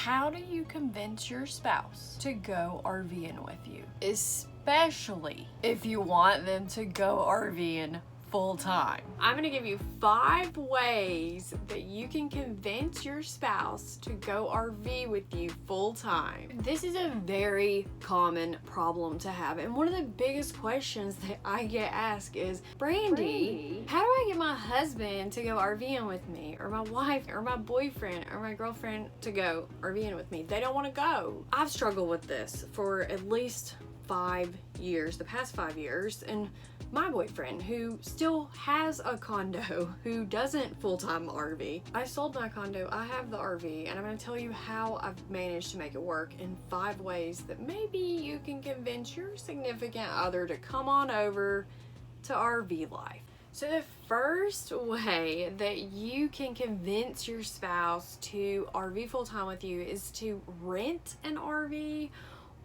How do you convince your spouse to go RVing with you? Especially if you want them to go RVing full time. I'm gonna give you 5 ways that you can convince your spouse to go RV with you full time. This is a very common problem to have, and one of the biggest questions that I get asked is, Brandy, how do I get my husband to go RVing with me, or my wife, or my boyfriend, or my girlfriend to go RVing with me? They don't want to go. I've struggled with this for at least 5 years, the past 5 years, and my boyfriend, who still has a condo, who doesn't full-time RV. I sold my condo, I have the RV, and I'm going to tell you how I've managed to make it work in 5 ways that maybe you can convince your significant other to come on over to RV life. So the first way that you can convince your spouse to RV full-time with you is to rent an RV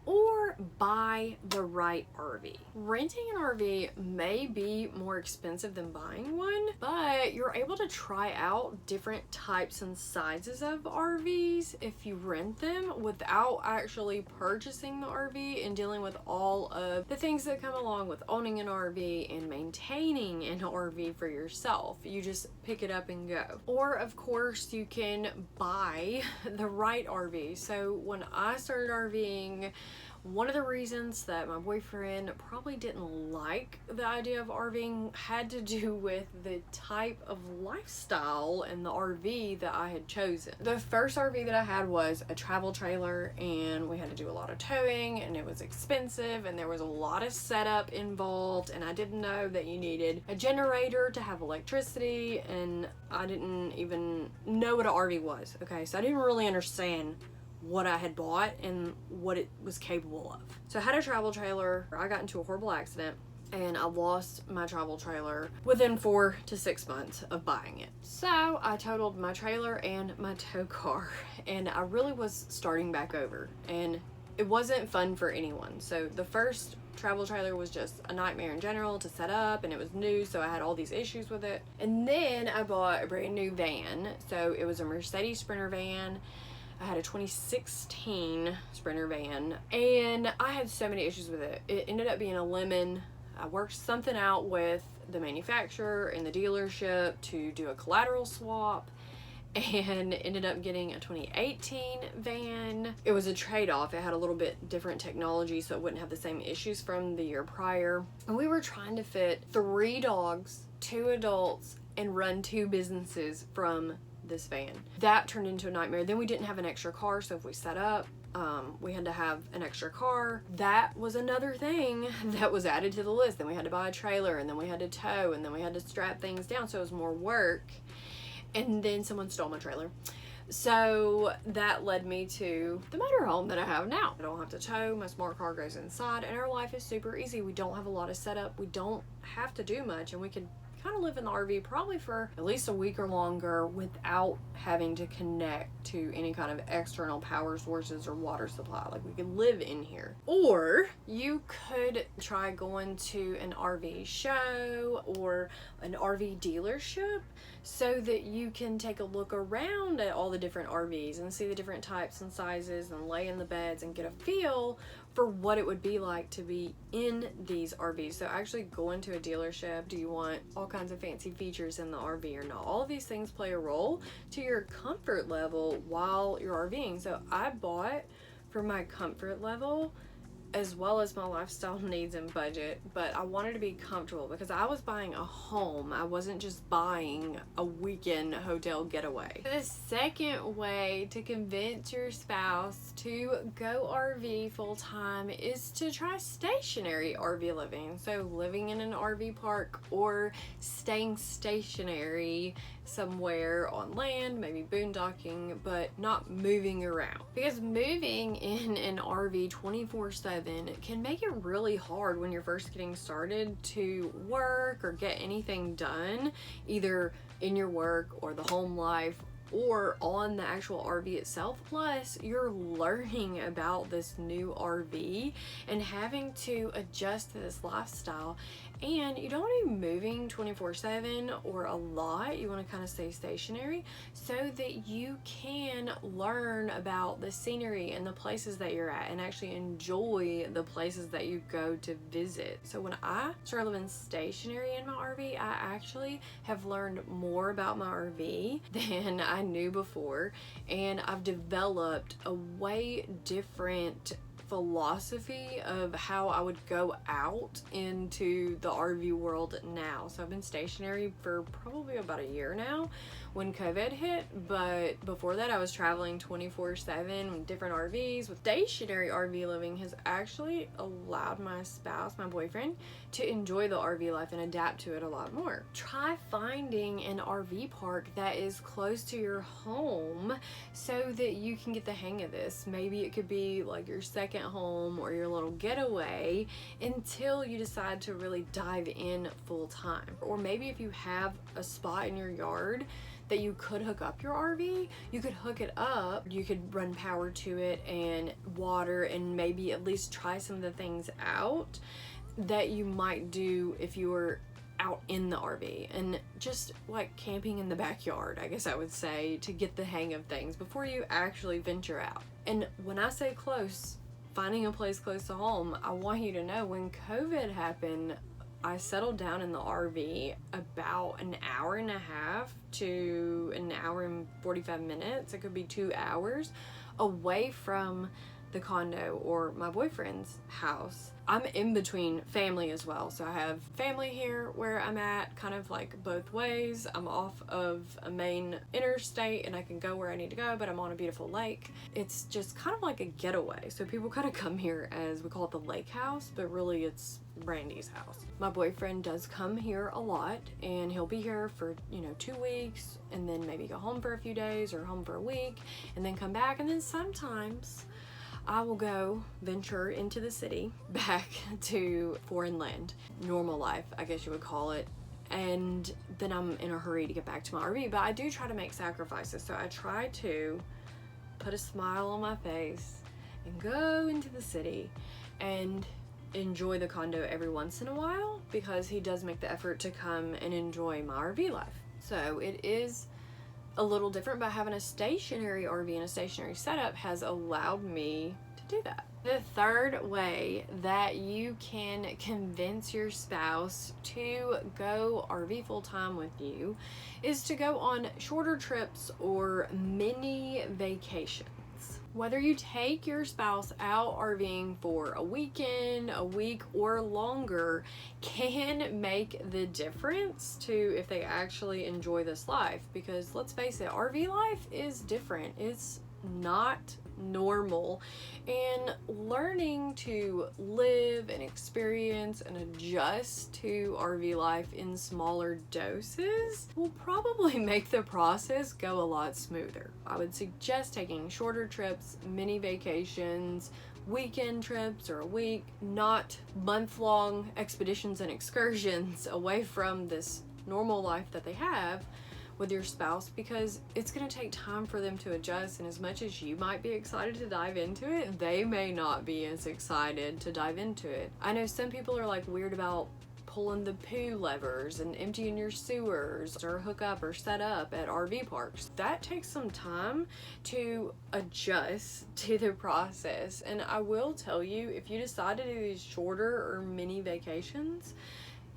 or buy the right RV. Renting an RV may be more expensive than buying one, but you're able to try out different types and sizes of RVs if you rent them without actually purchasing the RV and dealing with all of the things that come along with owning an RV and maintaining an RV for yourself. You just pick it up and go. Or of course you can buy the right RV. So when I started RVing, one of the reasons that my boyfriend probably didn't like the idea of RVing had to do with the type of lifestyle and the RV that I had chosen. The first RV that I had was a travel trailer, and we had to do a lot of towing, and it was expensive, and there was a lot of setup involved, and I didn't know that you needed a generator to have electricity, and I didn't even know what an RV was. Okay, so I didn't really understand what I had bought and what it was capable of. So I had a travel trailer. I got into a horrible accident and I lost my travel trailer within 4 to 6 months of buying it. So I totaled my trailer and my tow car, and I really was starting back over, and it wasn't fun for anyone. So the first travel trailer was just a nightmare in general to set up, and it was new, so I had all these issues with it. And then I bought a brand new van. So it was a Mercedes Sprinter van. I had a 2016 Sprinter van, and I had so many issues with it. It ended up being a lemon. I worked something out with the manufacturer and the dealership to do a collateral swap, and ended up getting a 2018 van. It was a trade-off. It had a little bit different technology, so it wouldn't have the same issues from the year prior. And we were trying to fit 3 dogs, 2 adults, and run 2 businesses from this van. That turned into a nightmare. Then we didn't have an extra car, so if we set up, we had to have an extra car. That was another thing that was added to the list. Then we had to buy a trailer, and then we had to tow, and then we had to strap things down, so it was more work. And then someone stole my trailer. So that led me to the motorhome that I have now. I don't have to tow, my smart car goes inside, and our life is super easy. We don't have a lot of setup, we don't have to do much, and we can kind of live in the RV probably for at least a week or longer without having to connect to any kind of external power sources or water supply. Like, we could live in here. Or you could try going to an RV show or an RV dealership so that you can take a look around at all the different RVs and see the different types and sizes and lay in the beds and get a feel for what it would be like to be in these RVs. So actually going to a dealership, do you want all kinds of fancy features in the RV or not? All of these things play a role to your comfort level while you're RVing. So I bought for my comfort level as well as my lifestyle needs and budget, but I wanted to be comfortable because I was buying a home. I wasn't just buying a weekend hotel getaway. The second way to convince your spouse to go RV full time is to try stationary RV living. So living in an RV park or staying stationary somewhere on land, maybe boondocking, but not moving around. Because moving in an RV 24/7 can make it really hard when you're first getting started to work or get anything done, either in your work or the home life or on the actual RV itself. Plus, you're learning about this new RV and having to adjust to this lifestyle. And you don't want to be moving 24/7 or a lot. You want to kind of stay stationary so that you can learn about the scenery and the places that you're at and actually enjoy the places that you go to visit. So when I started living stationary in my RV, I actually have learned more about my RV than I knew before, and I've developed a way different philosophy of how I would go out into the RV world now. So I've been stationary for probably about a year now when COVID hit, but before that I was traveling 24/7 with different RVs. With stationary RV living has actually allowed my spouse, my boyfriend, to enjoy the RV life and adapt to it a lot more. Try finding an RV park that is close to your home so that you can get the hang of this. Maybe it could be like your second home or your little getaway until you decide to really dive in full time. Or maybe if you have a spot in your yard that you could hook up your RV, you could hook it up, you could run power to it and water, and maybe at least try some of the things out that you might do if you were out in the RV, and just like camping in the backyard, I guess I would say, to get the hang of things before you actually venture out. And when I say close, finding a place close to home, I want you to know when COVID happened, I settled down in the RV about an hour and a half to an hour and 45 minutes. It could be 2 hours away from the condo or my boyfriend's house. I'm in between family as well. So I have family here where I'm at, kind of like both ways. I'm off of a main interstate and I can go where I need to go, but I'm on a beautiful lake. It's just kind of like a getaway. So people kind of come here as, we call it the lake house, but really it's Brandy's house. My boyfriend does come here a lot, and he'll be here for 2 weeks and then maybe go home for a few days or home for a week and then come back. And then sometimes I will go venture into the city, back to foreign land, normal life, I guess you would call it. And then I'm in a hurry to get back to my RV, but I do try to make sacrifices. So I try to put a smile on my face and go into the city and enjoy the condo every once in a while, because he does make the effort to come and enjoy my RV life. So it is a little different, but having a stationary RV and a stationary setup has allowed me to do that. The third way that you can convince your spouse to go RV full-time with you is to go on shorter trips or mini vacations. Whether you take your spouse out RVing for a weekend, a week, or longer can make the difference to if they actually enjoy this life. Because let's face it, RV life is different. It's not normal, and learning to live and experience and adjust to RV life in smaller doses will probably make the process go a lot smoother. I would suggest taking shorter trips, mini vacations, weekend trips or a week, not month-long expeditions and excursions away from this normal life that they have with your spouse, because it's going to take time for them to adjust. And as much as you might be excited to dive into it, they may not be as excited to dive into it. I know some people are like weird about pulling the poo levers and emptying your sewers or hook up or set up at RV parks. That takes some time to adjust to the process. And I will tell you, if you decide to do these shorter or mini vacations,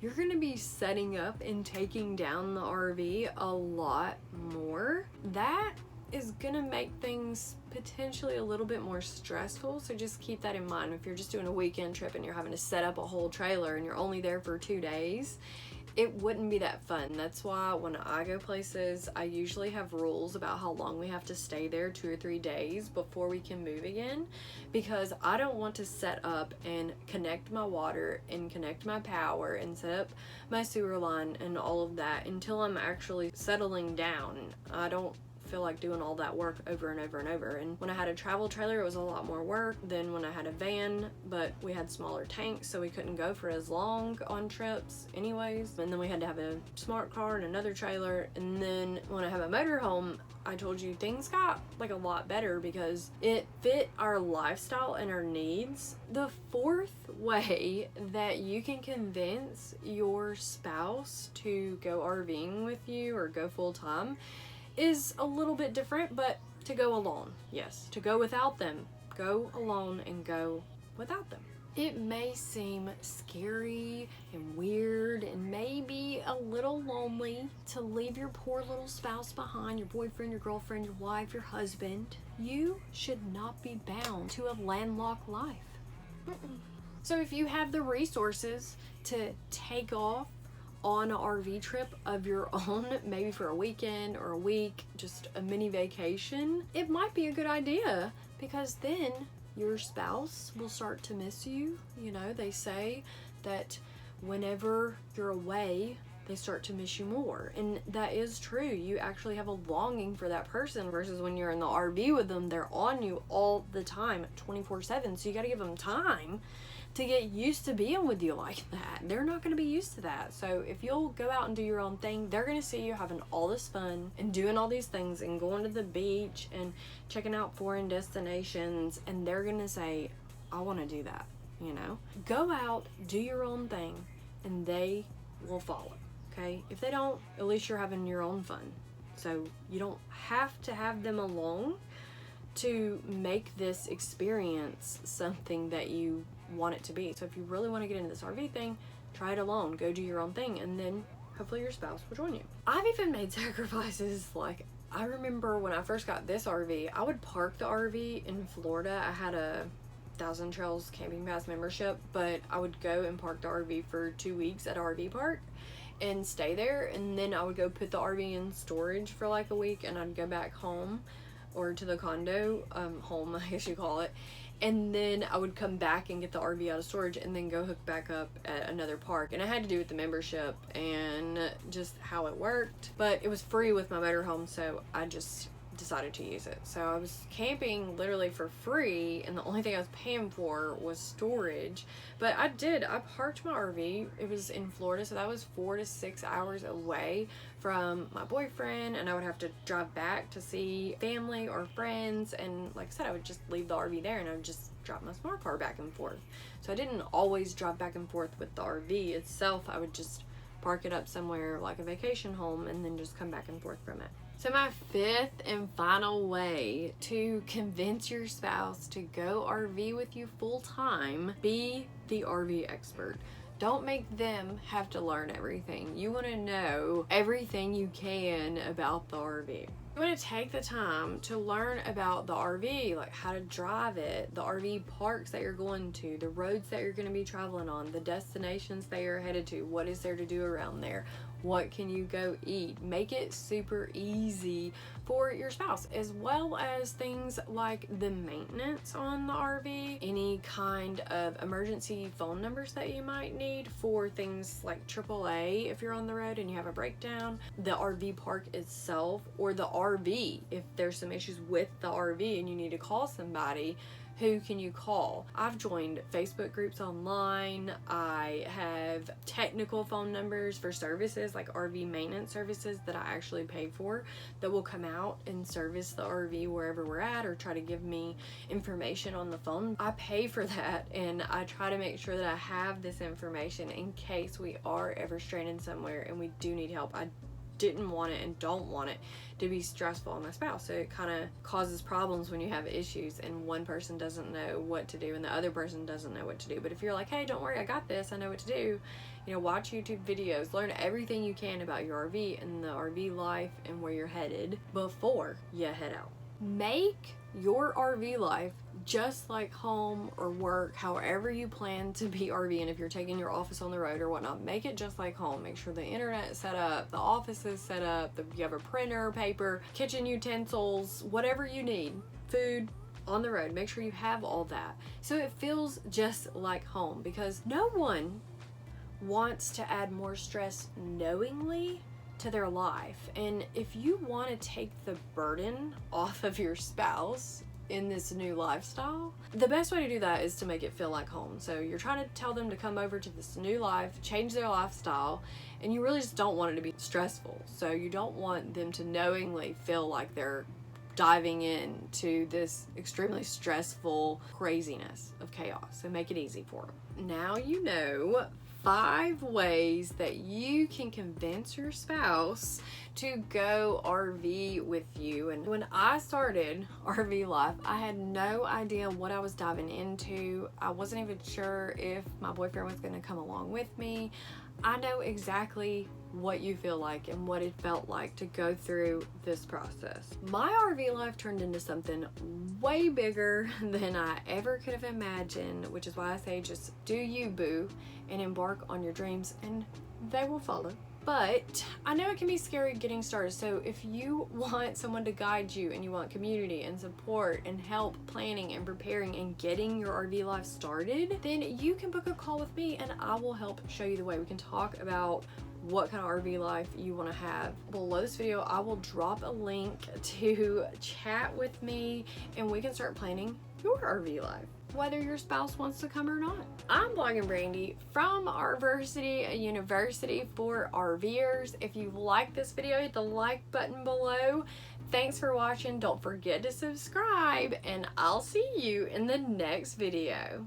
you're going to be setting up and taking down the RV a lot more. That is going to make things potentially a little bit more stressful. So just keep that in mind. If you're just doing a weekend trip and you're having to set up a whole trailer and you're only there for 2 days, it wouldn't be that fun. That's why when I go places, I usually have rules about how long we have to stay there, 2 or 3 days before we can move again, because I don't want to set up and connect my water and connect my power and set up my sewer line and all of that until I'm actually settling down. I don't feel like doing all that work over and over and over. And when I had a travel trailer, it was a lot more work than when I had a van, but we had smaller tanks, so we couldn't go for as long on trips anyways. And then we had to have a smart car and another trailer. And then when I have a motorhome, I told you things got like a lot better because it fit our lifestyle and our needs. The fourth way that you can convince your spouse to go RVing with you or go full time is a little bit different, but to go alone. Yes, to go without them. Go alone and go without them. It may seem scary and weird and maybe a little lonely to leave your poor little spouse behind, your boyfriend, your girlfriend, your wife, your husband. You should not be bound to a landlocked life. So if you have the resources to take off on an RV trip of your own, maybe for a weekend or a week, just a mini vacation, it might be a good idea because then your spouse will start to miss you. You know, they say that whenever you're away, they start to miss you more. And that is true. You actually have a longing for that person versus when you're in the RV with them, they're on you all the time, 24/7. So you got to give them time to get used to being with you like that. They're not going to be used to that. So if you'll go out and do your own thing, they're going to see you having all this fun and doing all these things and going to the beach and checking out foreign destinations, and they're going to say, I want to do that, you know? Go out, do your own thing, and they will follow, okay? If they don't, at least you're having your own fun. So you don't have to have them along to make this experience something that you want it to be. So if you really want to get into this RV thing, try it alone, go do your own thing, and then hopefully your spouse will join you. I've even made sacrifices. Like, I remember when I first got this RV, I would park the RV in Florida. I had a Thousand Trails Camping Pass membership, but I would go and park the RV for 2 weeks at an RV park and stay there, and then I would go put the RV in storage for like a week, and I'd go back home or to the condo, home I guess you call it, and then I would come back and get the RV out of storage and then go hook back up at another park. And I had to do with the membership and just how it worked, but it was free with my motorhome, so I just decided to use it. So I was camping literally for free, and the only thing I was paying for was storage. But I parked my RV. It was in Florida, so that was 4 to 6 hours away from my boyfriend, and I would have to drive back to see family or friends. And like I said, I would just leave the RV there and I would just drive my smart car back and forth. So I didn't always drive back and forth with the RV itself. I would just park it up somewhere like a vacation home and then just come back and forth from it. So my fifth and final way to convince your spouse to go RV with you full time, be the RV expert. Don't make them have to learn everything. You want to know everything you can about the RV. You want to take the time to learn about the RV, like how to drive it, the RV parks that you're going to, the roads that you're going to be traveling on, the destinations that you're headed to, what is there to do around there, what can you go eat. Make it super easy for your spouse, as well as things like the maintenance on the RV, any kind of emergency phone numbers that you might need for things like AAA if you're on the road and you have a breakdown, the RV park itself, or the RV if there's some issues with the RV and you need to call somebody. Who can you call? I've joined Facebook groups online. I have technical phone numbers for services like RV maintenance services that I actually pay for that will come out and service the RV wherever we're at or try to give me information on the phone. I pay for that, and I try to make sure that I have this information in case we are ever stranded somewhere and we do need help. I didn't want it and don't want it to be stressful on my spouse. So it kind of causes problems when you have issues and one person doesn't know what to do and the other person doesn't know what to do. But if you're like, hey, don't worry, I got this, I know what to do, you know, watch YouTube videos, learn everything you can about your RV and the RV life and where you're headed before you head out. Make your RV life just like home or work, however you plan to be RVing. If you're taking your office on the road or whatnot, make it just like home. Make sure the internet is set up, the office is set up, you have a printer, paper, kitchen utensils, whatever you need, food on the road. Make sure you have all that so it feels just like home, because no one wants to add more stress knowingly to their life. And if you want to take the burden off of your spouse in this new lifestyle, the best way to do that is to make it feel like home. So you're trying to tell them to come over to this new life, change their lifestyle, and you really just don't want it to be stressful. So you don't want them to knowingly feel like they're diving into this extremely stressful craziness of chaos. So make it easy for them. Now you know 5 ways that you can convince your spouse to go RV with you. And when I started RV life, I had no idea what I was diving into. I wasn't even sure if my boyfriend was going to come along with me. I know exactly what you feel like and what it felt like to go through this process. My RV life turned into something way bigger than I ever could have imagined, which is why I say just do you, boo, and embark on your dreams and they will follow. But I know it can be scary getting started, so if you want someone to guide you and you want community and support and help planning and preparing and getting your RV life started, then you can book a call with me and I will help show you the way. We can talk about what kind of RV life you want to have. Below this video, I will drop a link to chat with me and we can start planning your RV life, whether your spouse wants to come or not. I'm blogging Brandy from RVersity, a university for RVers. If you like this video, hit the like button below. Thanks for watching. Don't forget to subscribe and I'll see you in the next video.